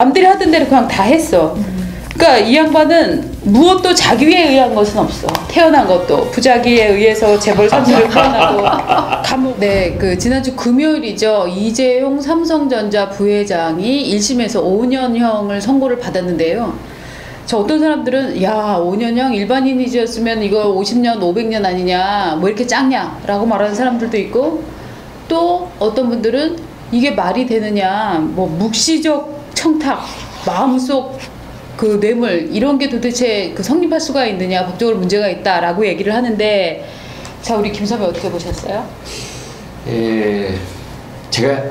남들이 하던 대로 그냥 다 했어. 그러니까 이 양반은 무엇도 자기 위에 의한 것은 없어. 태어난 것도 부자기에 의해서 재벌 선수를 태어나고 감옥. 네, 그 지난주 금요일이죠. 이재용 삼성전자 부회장이 1심에서 5년형을 선고를 받았는데요. 저 어떤 사람들은 야 5년형 일반인이었으면 이거 50년 500년 아니냐 뭐 이렇게 작냐 라고 말하는 사람들도 있고, 또 어떤 분들은 이게 말이 되느냐 뭐 묵시적 청탁, 마음속 그 뇌물 이런 게 도대체 그 성립할 수가 있느냐, 법적으로 문제가 있다라고 얘기를 하는데, 자 우리 김 선배 어떻게 보셨어요? 제가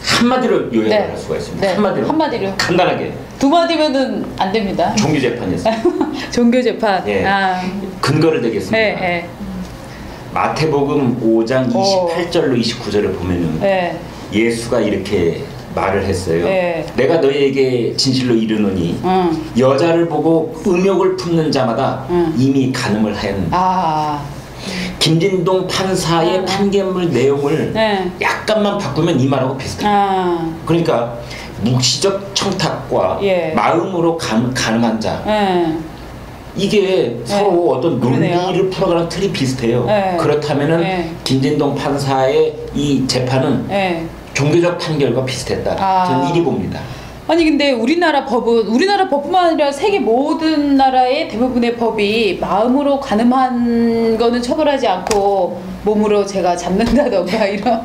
한마디로 요약을 할 수가 있습니다. 네. 한마디로 간단하게. 두 마디면은 안 됩니다. 종교재판이었어요. 종교재판. 예. 근거를 대겠습니다. 네. 마태복음 5장 28절로 29절을 보면은 예수가 이렇게 말을 했어요. 내가 너희에게 진실로 이르노니 여자를 보고 음욕을 품는 자마다 이미 간음을 하였느니라. 김진동 판사의 판결문 내용을 약간만 바꾸면 이 말하고 비슷해요. 그러니까 묵시적 청탁과 마음으로 간음한 자, 이게 서로 어떤 논리를 풀어가는 틀이 비슷해요. 그렇다면은 김진동 판사의 이 재판은 종교적 판결과 비슷했다. 저는 이리 봅니다. 아니 근데 우리나라 법뿐만 아니라 세계 모든 나라의 대부분의 법이 마음으로 간음한 거는 처벌하지 않고 몸으로 제가 잡는다던가 이런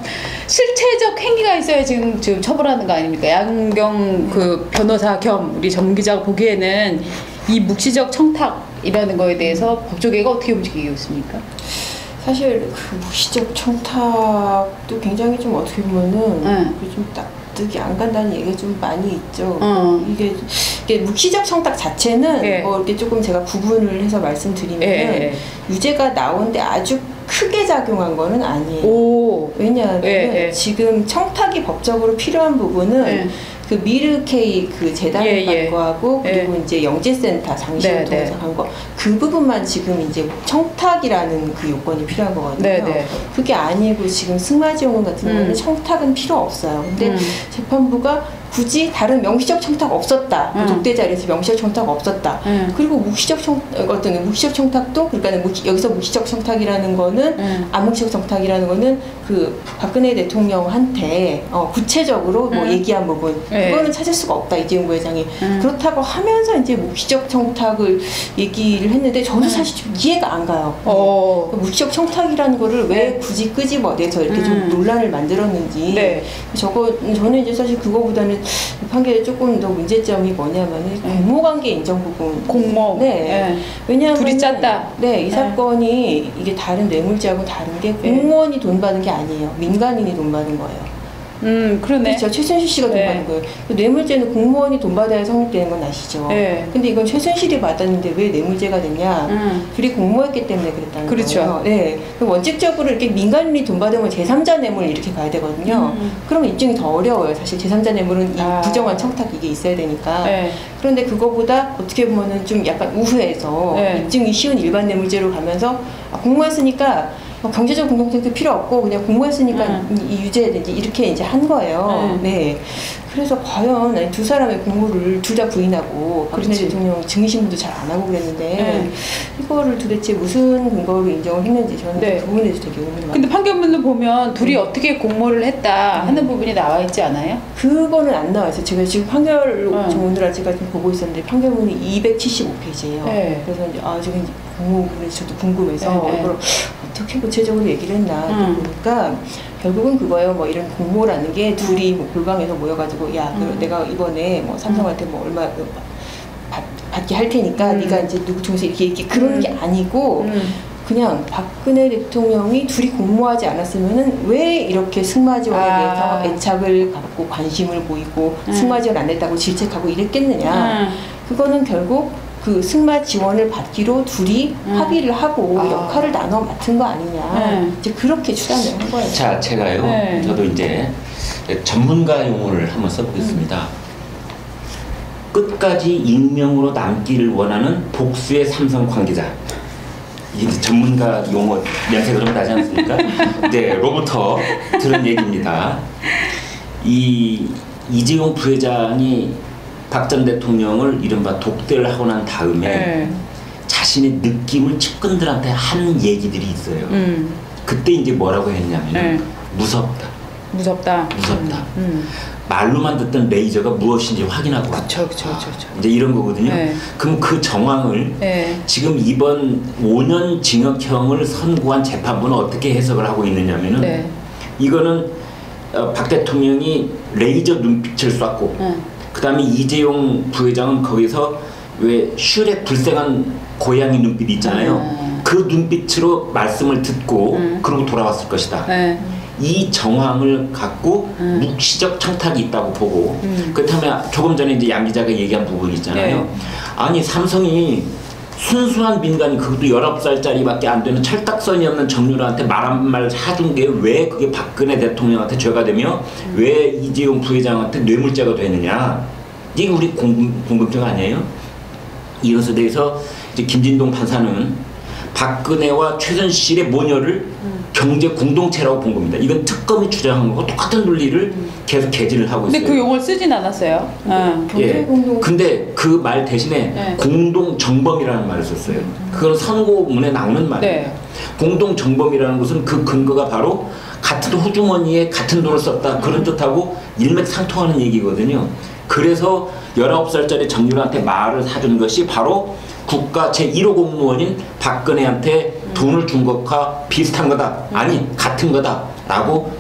실체적 행위가 있어야 지금 처벌하는 거 아닙니까? 양경 그 변호사 겸 우리 전문기자가 보기에는 이 묵시적 청탁이라는 거에 대해서 법조계가 어떻게 움직이고 있습니까? 사실 그 묵시적 청탁도 굉장히 좀 어떻게 보면은 좀 납득이 안 간다는 얘기가 좀 많이 있죠. 이게 묵시적 청탁 자체는 뭐 이렇게 조금 제가 구분을 해서 말씀드리면 유죄가 나오는데 아주 크게 작용한 거는 아니에요. 왜냐하면 지금 청탁이 법적으로 필요한 부분은 그 미르케이 그 재단을 받고 하고 그리고 이제 영재센터 장시를 통해서 한 거 그 부분만 지금 이제 청탁이라는 그 요건이 필요한 거거든요. 그게 아니고 지금 승마지원금 같은 경우는 청탁은 필요 없어요. 근데 재판부가 굳이 다른 명시적 청탁 없었다. 독대 자리에서 명시적 청탁 없었다. 그리고 묵시적 청탁도 그러니까 여기서 묵시적 청탁이라는 거는 암묵시적 청탁이라는 거는 그 박근혜 대통령한테 구체적으로 뭐 얘기한 부분 그거는 찾을 수가 없다. 이재용 부회장이 그렇다고 하면서 이제 묵시적 청탁을 얘기를 했는데 저는 사실 좀 이해가 안 가요. 그 묵시적 청탁이라는 거를 왜 굳이 끄집어내서 이렇게 좀 논란을 만들었는지 저는 이제 사실 그거보다는 판결에 조금 더 문제점이 뭐냐면은 공모관계 인정 부분. 왜냐하면 둘이 짰다. 이 사건이 이게 다른 뇌물죄하고 다른 게 공무원이 돈 받은 게 아니에요. 민간인이 돈 받은 거예요. 그러네. 그렇죠. 최순실 씨가 돈 받은 거예요. 뇌물죄는 공무원이 돈 받아야 성립되는 건 아시죠? 근데 이건 최순실이 받았는데 왜 뇌물죄가 됐냐? 둘이 공모했기 때문에 그랬다는 거예요. 원칙적으로 이렇게 민간인이 돈 받으면 제3자 뇌물 이렇게 가야 되거든요. 그러면 입증이 더 어려워요. 사실 제3자 뇌물은 이 부정한 청탁 이게 있어야 되니까. 그런데 그거보다 어떻게 보면은 좀 약간 우회해서 입증이 쉬운 일반 뇌물죄로 가면서 공모했으니까 경제적 공동체도 필요 없고 그냥 공모했으니까 이 유죄든지 이렇게 이제 한 거예요. 그래서 과연 두 사람의 공모를 둘 다 부인하고 박근혜 대통령 증인신문도 잘 안 하고 그랬는데 이거를 도대체 무슨 근거로 인정을 했는지 저는 그 부분에 대해서 되게 의문이 많아요. 근데 판결문을 보면 둘이 어떻게 공모를 했다 하는 부분이 나와 있지 않아요? 그거는 안 나와 있어요. 제가 지금 판결 오늘 제가 지금 보고 있었는데 판결문이 275페이지예요. 그래서 이제 지금 공모 부분이 저도 궁금해서 이걸 어떻게 구체적으로 얘기를 했나 보니까 결국은 그거예요. 뭐 이런 공모라는 게 둘이 뭐 골방에서 모여가지고 내가 이번에 뭐 삼성한테 뭐 얼마 받게 할 테니까 네가 이제 누구 통해서 이렇게 그런 게 아니고 그냥 박근혜 대통령이 둘이 공모하지 않았으면은 왜 이렇게 승마지원에 대해서 애착을 갖고 관심을 보이고 승마지원 안 했다고 질책하고 이랬겠느냐. 그거는 결국 그 승마 지원을 받기로 둘이 합의를 하고 역할을 나눠 맡은 거 아니냐. 이제 그렇게 추단을 한 거예요. 자, 제가요. 저도 이제 전문가 용어를 한번 써보겠습니다. 끝까지 익명으로 남기를 원하는 복수의 삼성 관계자. 이게 전문가 용어 냄새가 좀 나지 않습니까? 로부터 들은 얘기입니다. 이재용 부회장이 박 전 대통령을 이른바 독대를 하고 난 다음에 자신의 느낌을 측근들한테 하는 얘기들이 있어요. 그때 이제 뭐라고 했냐면 무섭다. 무섭다. 말로만 듣던 레이저가 무엇인지 확인하고 그쵸. 이제 이런 거거든요. 그럼 그 정황을 지금 이번 5년 징역형을 선고한 재판부는 어떻게 해석을 하고 있느냐면은 이거는 박 대통령이 레이저 눈빛을 쐈고 그 다음에 이재용 부회장은 거기서 왜 슈렉 불쌍한 고양이 눈빛 있잖아요. 그 눈빛으로 말씀을 듣고 그러고 돌아왔을 것이다. 이 정황을 갖고 묵시적 청탁이 있다고 보고 그렇다면 조금 전에 이제 양 기자가 얘기한 부분이 있잖아요. 아니 삼성이 순수한 민간인 그것도 19살짜리밖에 안 되는 철딱선이 없는 정유라한테 말 한 말 사준 게 왜 그게 박근혜 대통령한테 죄가 되며 왜 이재용 부회장한테 뇌물죄가 되느냐. 이게 우리 궁금증 아니에요? 이것에 대해서 이제 김진동 판사는 박근혜와 최순실의 모녀를 경제 공동체라고 본 겁니다. 이건 특검이 주장한 거고 똑같은 논리를 계속 개진을 하고 있어요. 근데 그 용어를 쓰진 않았어요. 근데 그 말 대신에 공동정범이라는 말을 썼어요. 그건 선고문에 나오는 말이에요. 공동정범이라는 것은 그 근거가 바로 같은 호주머니에 같은 돈을 썼다 그런 뜻하고 일맥상통하는 얘기거든요. 그래서 19살짜리 정유라한테 말을 사준 것이 바로 국가 제1호 공무원인 박근혜한테 돈을 준 것과 비슷한 거다. 아니 같은 거다 라고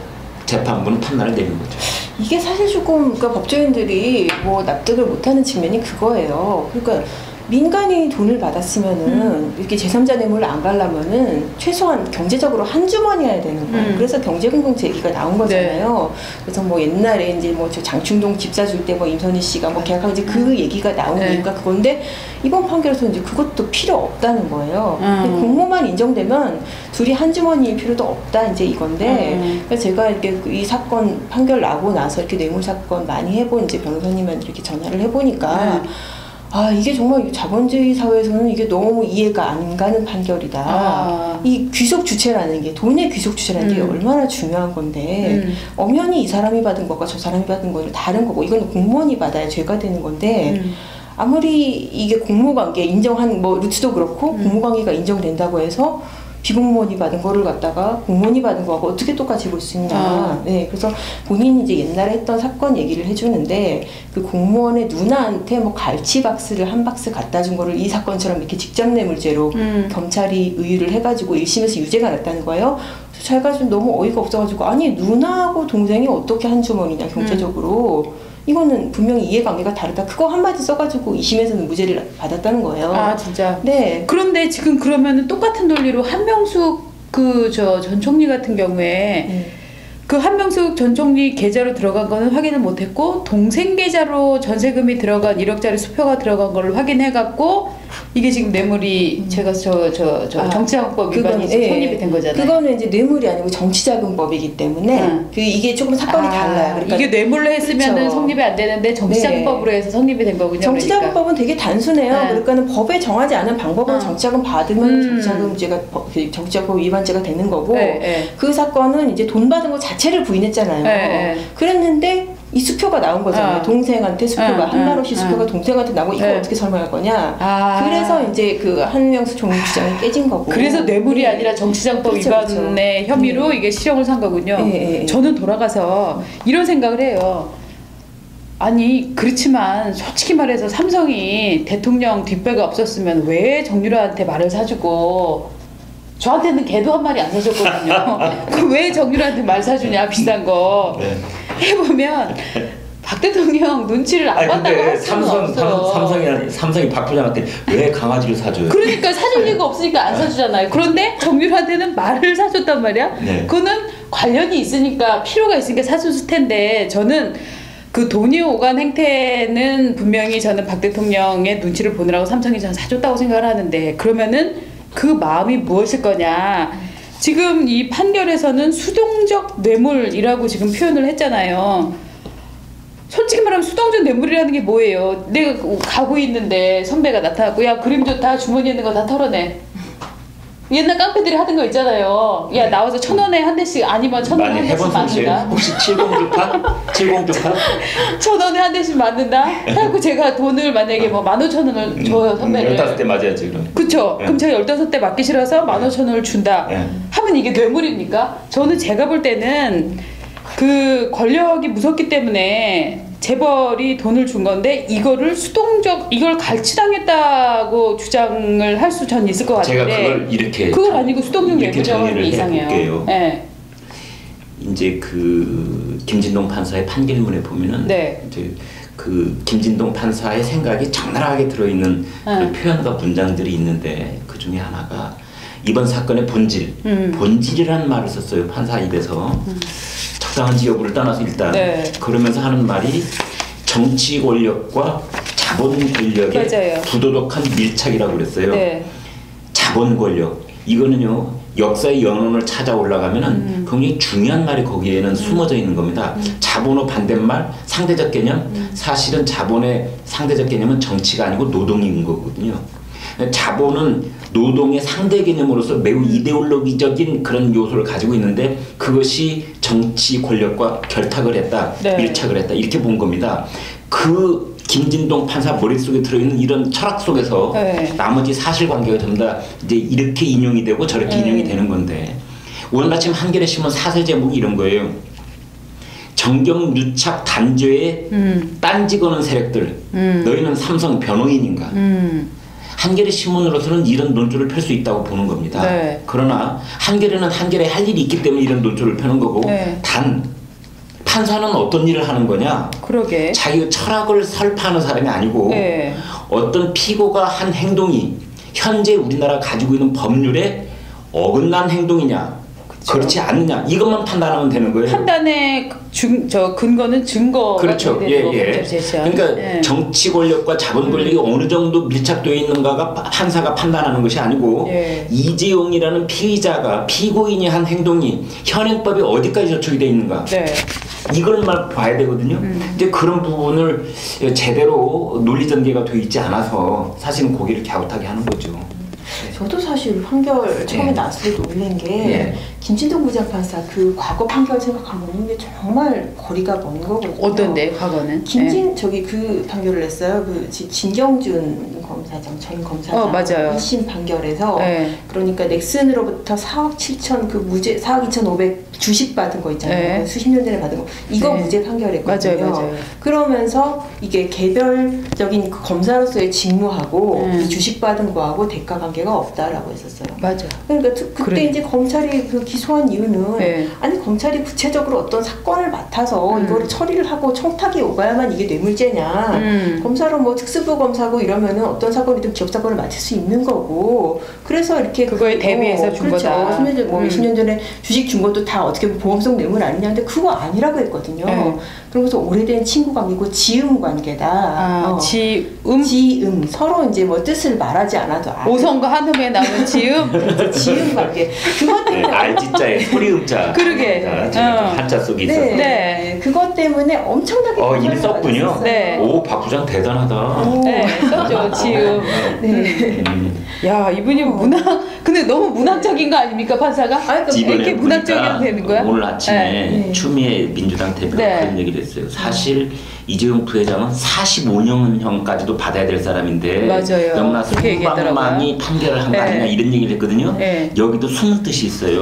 재판부는 판단을 내린 거죠. 이게 사실 조금 그러니까 법조인들이 뭐 납득을 못하는 측면이 그거예요. 그러니까 민간이 돈을 받았으면은 이렇게 제3자 뇌물을 안 가려면은 최소한 경제적으로 한 주머니여야 되는 거예요. 그래서 경제공동체 얘기가 나온 거잖아요. 그래서 뭐 옛날에 이제 뭐 저 장충동 집 사줄 때 뭐 임선희 씨가 뭐 계약하고 이제 그 얘기가 나오니까 그건데 이번 판결에서 이제 그것도 필요 없다는 거예요. 공모만 인정되면 둘이 한 주머니일 필요도 없다 이제 이건데 그래서 제가 이렇게 이 사건 판결 나고 나서 이렇게 뇌물 사건 많이 해본 이제 변호사님한테 이렇게 전화를 해보니까. 아 이게 정말 자본주의 사회에서는 이게 너무 이해가 안 가는 판결이다. 이 귀속 주체라는 게 돈의 귀속 주체라는 게 얼마나 중요한 건데 엄연히 이 사람이 받은 것과 저 사람이 받은 거는 다른 거고 이건 공무원이 받아야 죄가 되는 건데 아무리 이게 공모관계 인정한 뭐 루트도 그렇고 공모관계가 인정된다고 해서 비공무원이 받은 거를 갖다가 공무원이 받은 거하고 어떻게 똑같이 볼 수 있냐. 그래서 본인이 이제 옛날에 했던 사건 얘기를 해주는데 그 공무원의 누나한테 뭐 갈치 박스를 한 박스 갖다 준 거를 이 사건처럼 이렇게 직접 뇌물죄로 경찰이 의유를 해가지고 1심에서 유죄가 났다는 거예요. 제가 좀 너무 어이가 없어가지고 아니 누나하고 동생이 어떻게 한 주머니냐 경제적으로. 이거는 분명히 이해관계가 다르다. 그거 한마디 써가지고 2심에서는 무죄를 받았다는 거예요. 아 진짜? 네. 그런데 지금 그러면은 똑같은 논리로 한명숙 그 전 총리 같은 경우에 그 한명숙 전 총리 계좌로 들어간 거는 확인을 못했고 동생 계좌로 전세금이 들어간 1억짜리 수표가 들어간 거를 확인해갖고 이게 지금 뇌물이 제가 정치자금법 위반이 성립이 된 거잖아요. 그거는 이제 뇌물이 아니고 정치자금법이기 때문에 이게 조금 사건이 달라요. 그러니까 이게 뇌물로 했으면은 그렇죠. 성립이 안 되는데 정치자금법으로 해서 성립이 된 거군요. 정치자금법은 되게 단순해요. 그러니까는 법에 정하지 않은 방법으로 정치자금 받으면 정치자금죄가 정치자금법 위반죄가 되는 거고 그 사건은 이제 돈 받은 거 자체를 부인했잖아요. 그랬는데 이 수표가 나온 거잖아요. 동생한테 수표가 한만 원씩 수표가 동생한테 나오고 이거 어떻게 설명할 거냐. 그래서 이제 그 한명숙 총리 주장이 깨진 거고. 그래서 뇌물이 아니라 정치자금법 위반의 혐의로 이게 실형을 산 거군요. 저는 돌아가서 이런 생각을 해요. 아니 그렇지만 솔직히 말해서 삼성이 대통령 뒷배가 없었으면 왜 정유라한테 말을 사주고 저한테는 개도 한 마리 안 사줬거든요. 그 왜 정유라한테 말 사주냐 비싼 거. 해보면 박 대통령 눈치를 안 봤다고 할 수는 없어요. 삼성이 박 부장한테 왜 강아지를 사줘요? 그러니까 사줄 리가 없으니까 안 사주잖아요. 그런데 정유라한테는 말을 사줬단 말이야. 그거는 관련이 있으니까 필요가 있으니까 사줬을 텐데 저는 그 돈이 오간 행태는 분명히 저는 박 대통령의 눈치를 보느라고 삼성이 저는 사줬다고 생각을 하는데 그러면은 그 마음이 무엇일 거냐. 지금 이 판결에서는 수동적 뇌물이라고 지금 표현을 했잖아요. 솔직히 말하면 수동적 뇌물이라는 게 뭐예요? 내가 가고 있는데 선배가 나타났고 야 그림 좋다 주머니에 있는 거 다 털어내. 옛날 깡패들이 하던 거 있잖아요. 야 나와서 1,000원에 한 대씩 아니면 1,000원에 한 대씩 맞는다. 혹시 70주판? 70주판? 1,000원에 한 대씩 맞는다. 그리고 제가 돈을 만약에 뭐 15,000원을 줘요 선배를. 15대 맞아야지 그럼. 그쵸. 그럼 제가 15대 맞기 싫어서 15,000원을 준다. 하면 이게 뇌물입니까? 저는 제가 볼 때는 그 권력이 무섭기 때문에 재벌이 돈을 준 건데 이거를 이걸 갈취당했다고 주장을 할 수 전 있을 것 같은데 제가 그걸 이렇게 그걸 아니고 수동적 뇌물이라고 이상해요. 네. 이제 그 김진동 판사의 판결문에 보면은 이제 그 김진동 판사의 생각이 적나라하게 들어있는 그 표현과 문장들이 있는데 그 중에 하나가 이번 사건의 본질이라는 말을 썼어요. 판사 입에서. 적당한지 여부를 떠나서 일단 그러면서 하는 말이 정치 권력과 자본 권력의 맞아요. 부도덕한 밀착이라고 그랬어요. 자본 권력 이거는요 역사의 연원을 찾아 올라가면은 굉장히 중요한 말이 거기에는 숨어져 있는 겁니다. 자본의 반대말 상대적 개념 사실은 자본의 상대적 개념은 정치가 아니고 노동인 거거든요. 자본은 노동의 상대 개념으로서 매우 이데올로기적인 그런 요소를 가지고 있는데 그것이 정치 권력과 결탁을 했다, 밀착을 했다 이렇게 본 겁니다. 그 김진동 판사 머릿속에 들어있는 이런 철학 속에서 나머지 사실관계가 전부 다 이제 이렇게 인용이 되고 저렇게 인용이 되는 건데 오늘 아침 한겨레 신문 사설 제목이 이런 거예요. 정경유착 단죄에 딴지 거는 세력들 너희는 삼성 변호인인가 한겨레 신문으로서는 이런 논조를 펼 수 있다고 보는 겁니다. 그러나 한겨레는 한겨레 할 일이 있기 때문에 이런 논조를 펴는 거고 단 판사는 어떤 일을 하는 거냐 그러게. 자기 철학을 설파하는 사람이 아니고 어떤 피고가 한 행동이 현재 우리나라 가지고 있는 법률에 어긋난 행동이냐 그렇지 않느냐 이것만 판단하면 되는 거예요. 판단의 근거는 증거가 그렇죠. 그러니까 정치 권력과 자본 권력이 어느 정도 밀착되어 있는가가 판사가 판단하는 것이 아니고 이재용이라는 피의자가 피고인이 한 행동이 현행법에 어디까지 저촉이 되어 있는가 이걸만 봐야 되거든요. 이제 그런 부분을 제대로 논리 전개가 되어 있지 않아서 사실은 고개를 갸웃하게 하는 거죠. 저도 사실 판결 처음에 났을 때 놀란 게 김진동 부장판사 그 과거 판결 생각하면 이게 정말 거리가 먼 거거든요. 어떤데 과거는? 저기 그 판결을 냈어요. 그 진경준 검사장 전 검사장 맞아요. 1심 판결에서 그러니까 넥슨으로부터 4억 7천 그 무죄 4억 2,500 주식 받은 거 있잖아요. 수십 년 전에 받은 거 이거 무죄 판결했거든요. 맞아요. 그러면서 이게 개별적인 그 검사로서의 직무하고 이 주식 받은 거하고 대가 관계가 없다라고 했었어요. 맞아. 그러니까 그때 이제 검찰이 그 기소한 이유는 아니 검찰이 구체적으로 어떤 사건을 맡아서 이거를 처리를 하고 청탁이 오가야만 이게 뇌물죄냐. 검사로 뭐 특수부 검사고 이러면은 어떤 사건이든 기업 사건을 맡을 수 있는 거고 그래서 이렇게 그거에 대비해서 준 거다. 20년 전에 주식 준 것도 다 어떻게 보면 보험성 뇌물 아니냐 근데 그거 아니라고 했거든요. 그러면서 오래된 친구 관계고 지음 관계다. 지음 서로 이제 뭐 뜻을 말하지 않아도 5성과 한음에 나오는 지음 지음 관계 그것 때문에 알지자에 소리음자 그러게 한자 속에 있어서 그것 때문에 엄청나게 이미 썼군요. 오 박 부장 대단하다. 썼죠 지음. 야 이분이 근데 너무 문학적인 거 아닙니까 판사가? 이렇게 문학적이 되는 거야? 오늘 아침에 추미애 민주당 대표가 그런 얘기를 했어요. 사실 이재용 부회장은 45년형까지도 받아야 될 사람인데 너무나 순방망이 판결을 한 거 아니냐 이런 얘기를 했거든요. 여기도 숨은 뜻이 있어요.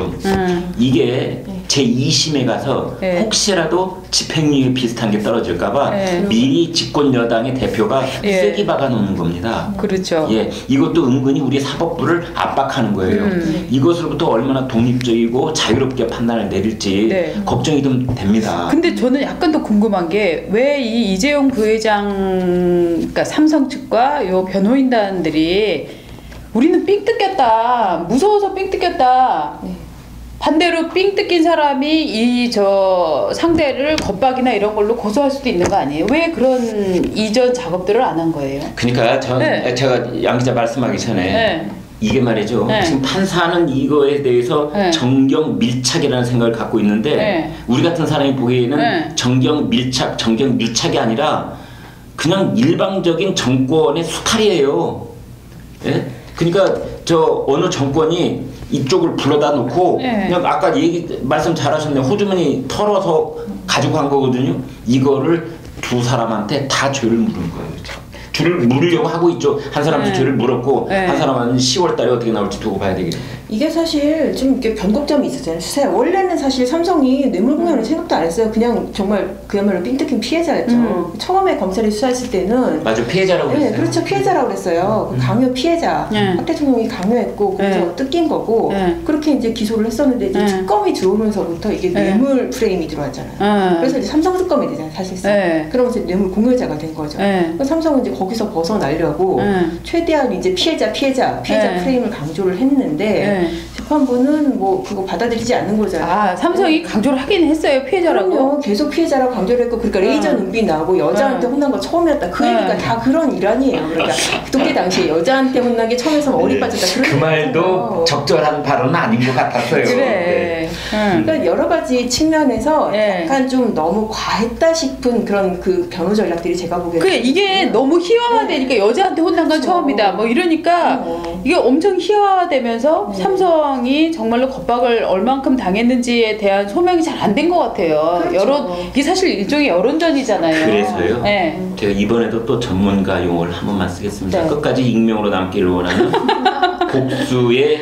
이게 제2심에 가서 혹시라도 집행유예 비슷한 게 떨어질까봐 미리 집권 여당의 대표가 세게 박아놓는 겁니다. 그렇죠. 이것도 은근히 우리 사법부를 압박하는 거예요. 이것으로부터 얼마나 독립적이고 자유롭게 판단을 내릴지 걱정이 좀 됩니다. 근데 저는 약간 더 궁금한 게 왜 이 이재용 부회장, 그러니까 삼성 측과 요 변호인단들이 우리는 삥 뜯겼다, 무서워서 삥 뜯겼다. 반대로 삥 뜯긴 사람이 상대를 겁박이나 이런 걸로 고소할 수도 있는 거 아니에요? 왜 그런 이전 작업들을 안 한 거예요? 그러니까 제가 양 기자 말씀하기 전에 이게 말이죠. 지금 판사는 이거에 대해서 정경 밀착이라는 생각을 갖고 있는데 우리 같은 사람이 보기에는 정경 밀착, 정경 유착이 아니라 그냥 일방적인 정권의 수탈이에요. 그러니까 어느 정권이 이쪽을 불러다 놓고 그냥 아까 말씀 잘하셨네요. 호주머니 털어서 가지고 간 거거든요. 이거를 두 사람한테 다 죄를 물은 거예요. 죄를 물으려고 하고 있죠. 한 사람도 죄를 물었고 한 사람은 10월 달에 어떻게 나올지 두고 봐야 되겠네요. 이게 사실 좀 이렇게 변곡점이 있었잖아요. 수사에 원래는 사실 삼성이 뇌물공여는 생각도 안 했어요. 그냥 정말 그야말로 삥 뜯긴 피해자였죠. 처음에 검찰이 수사했을 때는 맞아, 피해자라고 했어요. 네, 그렇죠. 피해자라고 그랬어요. 강요 피해자. 박 대통령이 강요했고 그래서 뜯긴 거고 그렇게 이제 기소를 했었는데 이제 특검이 들어오면서부터 이게 뇌물 프레임이 들어왔잖아요. 그래서 이제 삼성 특검이 되잖아요, 사실상. 그러면서 뇌물 공여자가 된 거죠. 삼성은 이제 거기서 벗어나려고 최대한 이제 피해자 프레임을 강조를 했는데 재판부는 뭐 그거 받아들이지 않는 거잖아요. 아, 삼성이 강조를 하긴 했어요, 피해자라고. 그럼요. 계속 피해자라고 강조를 했고, 그러니까 레이저 눈빛 나오고 여자한테 혼난 거 처음이었다. 그 얘기가 다 그런 일환이에요. 그러니까 그때 당시에 여자한테 혼난 게 처음에서 어리 빠졌다. 그 말도 적절한 발언은 아닌 것 같았어요. 그래. 그러니까 여러 가지 측면에서 약간 좀 너무 과했다 싶은 그런 그 변호 전략들이 제가 보기에는. 그래, 이게 너무 희화화되니까 여자한테 혼난 건 처음이다. 뭐 이러니까 이게 엄청 희화화되면서 삼성이 정말로 겁박을 얼만큼 당했는지에 대한 소명이 잘 안 된 것 같아요. 그렇죠. 이게 사실 일종의 여론전이잖아요. 그래서요. 제가 이번에도 또 전문가 용어를 한 번만 쓰겠습니다. 끝까지 익명으로 남기를 원하는 복수의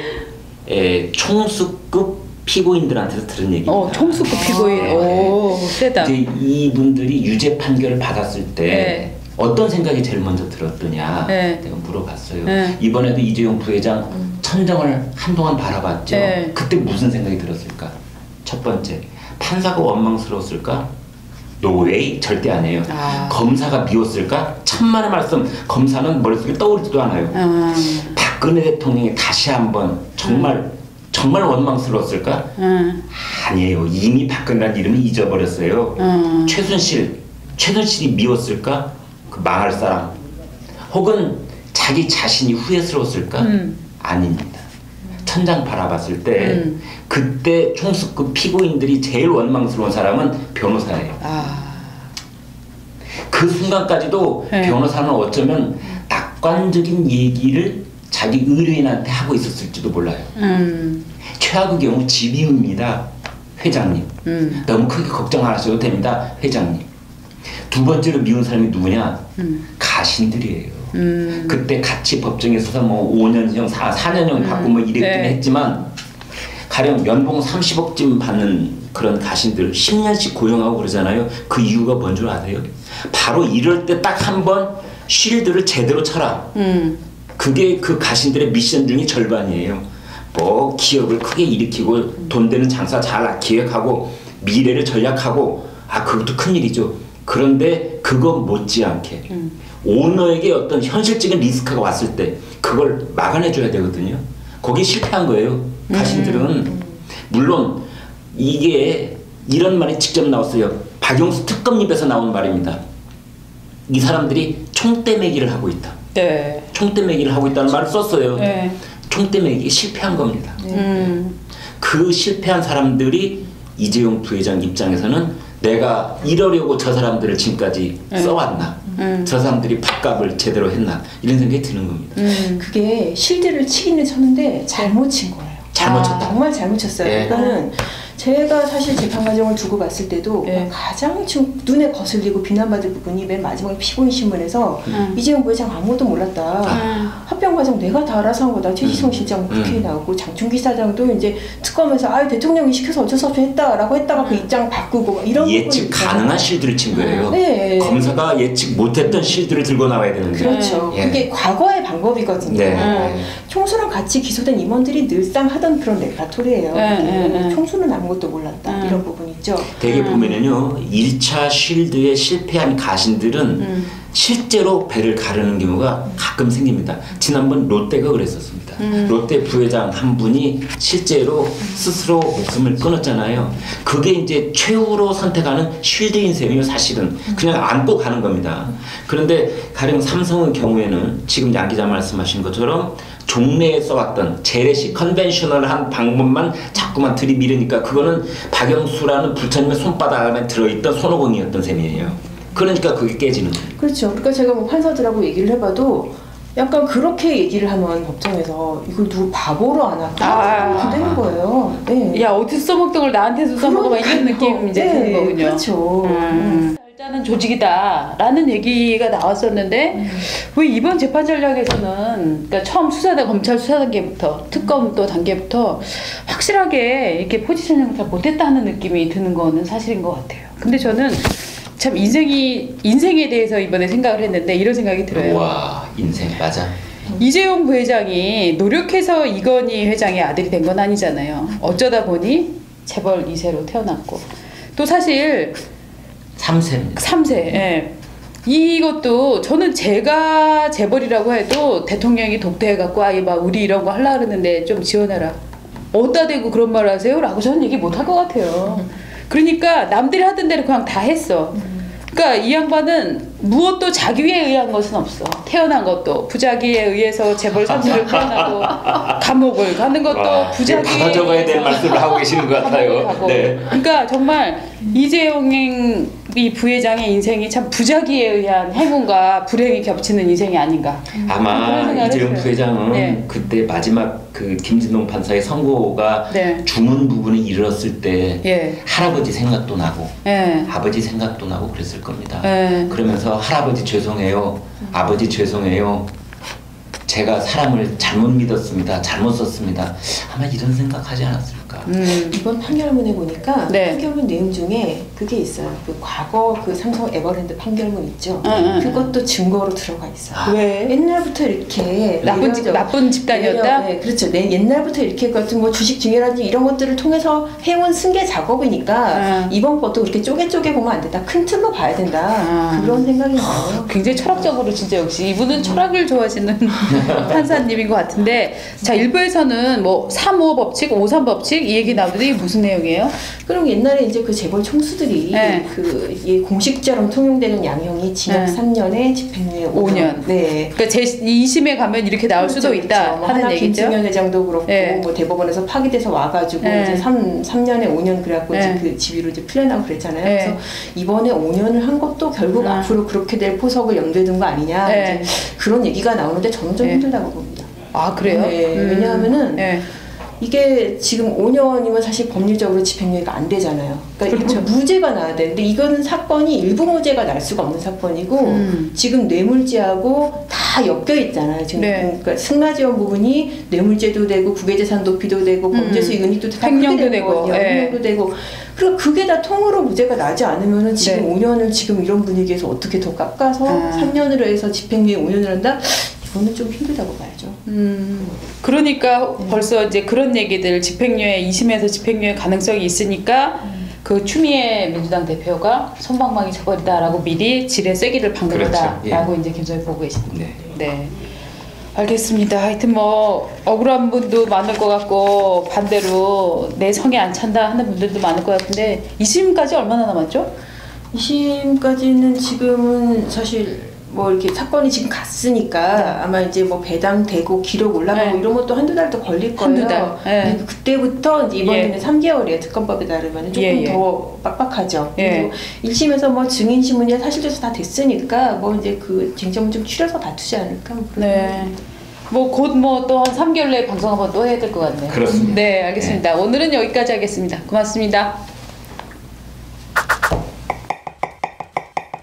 총수급 피고인들한테서 들은 얘기입니다. 총수급 피고인. 오, 세다. 이제 이분들이 유죄 판결을 받았을 때 어떤 생각이 제일 먼저 들었더냐 내가 물어봤어요. 이번에도 이재용 부회장 천정을 한동안 바라봤죠. 그때 무슨 생각이 들었을까? 첫 번째, 판사가 원망스러웠을까? 노웨이 절대 아니에요. 검사가 미웠을까? 천만의 말씀, 검사는 머릿속에 떠오르지도 않아요. 박근혜 대통령이 다시 한번 정말 원망스러웠을까? 아니에요. 이미 박근혜라는 이름을 잊어버렸어요. 최순실이 미웠을까? 그 망할 사람. 혹은 자기 자신이 후회스러웠을까? 아닙니다. 천장 바라봤을 때 그때 총수급 피고인들이 제일 원망스러운 사람은 변호사예요. 그 순간까지도 변호사는 어쩌면 낙관적인 얘기를 자기 의뢰인한테 하고 있었을지도 몰라요. 최악의 경우 집이입니다. 회장님. 너무 크게 걱정 안 하셔도 됩니다. 회장님. 두 번째로 미운 사람이 누구냐? 가신들이에요. 그때 같이 법정에 서서 뭐 5년형, 4년형 받고 뭐 이랬긴 했지만 가령 연봉 30억쯤 받는 그런 가신들 10년씩 고용하고 그러잖아요. 그 이유가 뭔 줄 아세요? 바로 이럴 때 딱 한 번 쉴드를 제대로 쳐라. 그게 그 가신들의 미션 중에 절반이에요. 뭐 기업을 크게 일으키고 돈 되는 장사 잘 기획하고 미래를 전략하고 그것도 큰일이죠. 그런데 그거 못지않게 오너에게 어떤 현실적인 리스크가 왔을 때 그걸 막아내줘야 되거든요. 거기 실패한 거예요. 가신들은. 물론 이게 이런 말이 직접 나왔어요. 박용수 특검 입에서 나온 말입니다. 이 사람들이 총대매기를 하고 있다. 총대매기를 하고 있다는 말을 썼어요. 총대매기 실패한 겁니다. 그 실패한 사람들이 이재용 부회장 입장에서는 내가 이러려고 저 사람들을 지금까지 써왔나? 저 사람들이 밥값을 제대로 했나? 이런 생각이 드는 겁니다. 그게 실드를 치기는 쳤는데 잘못 친 거예요. 잘못 쳤다. 정말 잘못 쳤어요. 그러니까는 제가 사실 재판 과정을 두고 봤을 때도 가장 눈에 거슬리고 비난받을 부분이 맨 마지막에 피고인 신문에서 이재용 부회장 아무것도 몰랐다. 합병 과정 내가 다 알아서 한 거다. 최지성 실장 국회에 나오고 장충기 사장도 이제 특검에서 대통령이 시켜서 어쩔 수 없이 했다라고 했다가 그 입장 바꾸고 이런 예측 가능한 실드를 친 거예요. 검사가 예측 못했던 실드를 들고 나와야 되는데. 그렇죠. 그게 과거의 방법이거든요. 총수랑 같이 기소된 임원들이 늘상 하던 그런 레파토리예요. 총수는 아무것도 몰랐다. 이런 부분 있죠. 되게 보면은요. 1차 쉴드에 실패한 가신들은 실제로 배를 가르는 경우가 가끔 생깁니다. 지난번 롯데가 그랬었습니다. 롯데 부회장 한 분이 실제로 스스로 목숨을 끊었잖아요. 그게 이제 최후로 선택하는 쉴드인 셈이에요. 사실은 그냥 안고 가는 겁니다. 그런데 가령 삼성의 경우에는 지금 양 기자 말씀하신 것처럼 종래에 써왔던 재래식 컨벤셔널한 방법만 자꾸만 들이밀으니까 그거는 박영수라는 부처님의 손바닥 안에 들어있던 손오공이었던 셈이에요. 그러니까 그게 깨지는 거예요. 그렇죠. 그러니까 제가 뭐 판사들하고 얘기를 해봐도 약간 그렇게 얘기를 하면 법정에서 이걸 누구 바보로 안 할까? 되는 거예요. 네. 야, 어디서 써먹던 걸 나한테도 써먹어 막 이런 느낌 이제 드는 거군요. 그렇죠. 잘자는 조직이다라는 얘기가 나왔었는데 왜 이번 재판 전략에서는 그러니까 처음 수사단 검찰 수사 단계부터 특검 또 단계부터 확실하게 이렇게 포지셔닝을 잘 못했다는 느낌이 드는 거는 사실인 것 같아요. 근데 저는 참 인생에 대해서 이번에 생각을 했는데 이런 생각이 들어요. 와, 인생 맞아. 이재용 부회장이 노력해서 이건희 회장의 아들이 된 건 아니잖아요. 어쩌다 보니 재벌 2세로 태어났고 또 사실 3세. 예. 이것도 저는 제가 재벌이라고 해도 대통령이 독대해갖고 아예 막 우리 이런 거 하려고 그러는데 좀 지원해라. 어디다 대고 그런 말 하세요? 라고 저는 얘기 못 할 것 같아요. 그러니까 남들이 하던 대로 그냥 다 했어. 그러니까 이 양반은 무엇도 자기에 의한 것은 없어. 태어난 것도 부자기에 의해서 재벌 선수를 태어나고 감옥을 가는 것도 부자기에 받아 적어야 될 말씀을 하고 계시는 것 같아요. 네. 그러니까 정말 이재용 이 부회장의 인생이 참 부자기에 의한 행운과 불행이 겹치는 인생이 아닌가. 아마 이재용 부회장은 네. 그때 마지막 그 김진동 판사의 선고가 네. 주문 부분에 이르렀을 때 예. 할아버지 생각도 나고 예. 아버지 생각도 나고 그랬을 겁니다. 예. 그러면서 할아버지 죄송해요. 아버지 죄송해요. 제가 사람을 잘못 믿었습니다. 잘못 썼습니다. 아마 이런 생각하지 않았을까. 이번 판결문에 보니까 네. 판결문 내용 중에 그게 있어요. 그 과거 그 삼성 에버랜드 판결문 있죠. 그것도 증거로 들어가 있어요. 왜? 옛날부터 이렇게 나쁜 집단이었다. 네, 그렇죠. 옛날부터 이렇게 같은 뭐 주식 증여라든지 이런 것들을 통해서 해온 승계 작업이니까 이번 것도 그렇게 쪼개 보면 안 된다. 큰 틀로 봐야 된다. 그런 생각이 나요. 굉장히 철학적으로 진짜 역시 이분은 철학을 좋아하시는 판사님인 것 같은데 자 일부에서는 뭐 3.5 법칙, 5.3 법칙 이 얘기 나오는데 이게 무슨 내용이에요? 그럼 옛날에 이제 그 재벌 총수들이 네. 그 공식처럼 통용되는 양형이 징역 3년에 집행유예 5년. 네. 그러니까 제2심에 가면 이렇게 나올 그렇죠, 수도 있다 그렇죠. 하는 얘기죠. 김승현 회장도 그렇고 네. 뭐 대법원에서 파기돼서 와가지고 이제 3년에 5년 그래갖고 이제 그 집위로 이제 풀려나고 그랬잖아요. 그래서 이번에 5년을 한 것도 결국 앞으로 그렇게 될 포석을 염두에 둔 거 아니냐 이제 그런 얘기가 나오는데 저는 좀 힘들다고 봅니다. 아 그래요? 네. 왜냐하면은 이게 지금 5년이면 사실 법률적으로 집행유예가 안 되잖아요. 그러니까 그렇죠. 무죄가 나야 되는데 이거는 사건이 일부 무죄가 날 수가 없는 사건이고 지금 뇌물죄하고 다 엮여 있잖아요. 지금 그러니까 승마지원 부분이 뇌물죄도 되고 국외재산 도피도 되고 범죄수익 은닉도 다 횡령도 되고 횡령도 되고 그리고 그게 다 통으로 무죄가 나지 않으면은 지금 5년을 지금 이런 분위기에서 어떻게 더 깎아서 3년으로 해서 집행유예 5년을 한다? 이거는 좀 힘들다고 봐야죠. 그러니까 벌써 이제 그런 얘기들 집행유예 2심에서 집행유예 가능성이 있으니까 그 추미애 민주당 대표가 솜방망이 처벌이다라고 미리 지뢰 쐐기를 박는 거다라고 이제 김선희 보고 계십니다. 네. 알겠습니다. 하여튼 뭐 억울한 분도 많을 것 같고 반대로 내 성에 안 찬다 하는 분들도 많을 것 같은데 2심까지 얼마나 남았죠? 2심까지는 지금은 사실 뭐 이렇게 사건이 지금 갔으니까 아마 이제 뭐 배당되고 기록 올라가고 이런 것도 한두 달 더 걸릴 거예요. 한두 달. 그때부터 이제 이번에는 3개월이에요. 특검법에 따르면 조금 더 빡빡하죠. 그리고 1심에서 뭐 증인신문이나 사실조사 다 됐으니까 뭐 이제 그 쟁점을 좀 추려서 다투지 않을까. 뭐 곧 뭐 또 한 3개월 내에 방송 한번 또 해야 될 것 같네요. 그렇습니다. 네, 알겠습니다. 오늘은 여기까지 하겠습니다. 고맙습니다.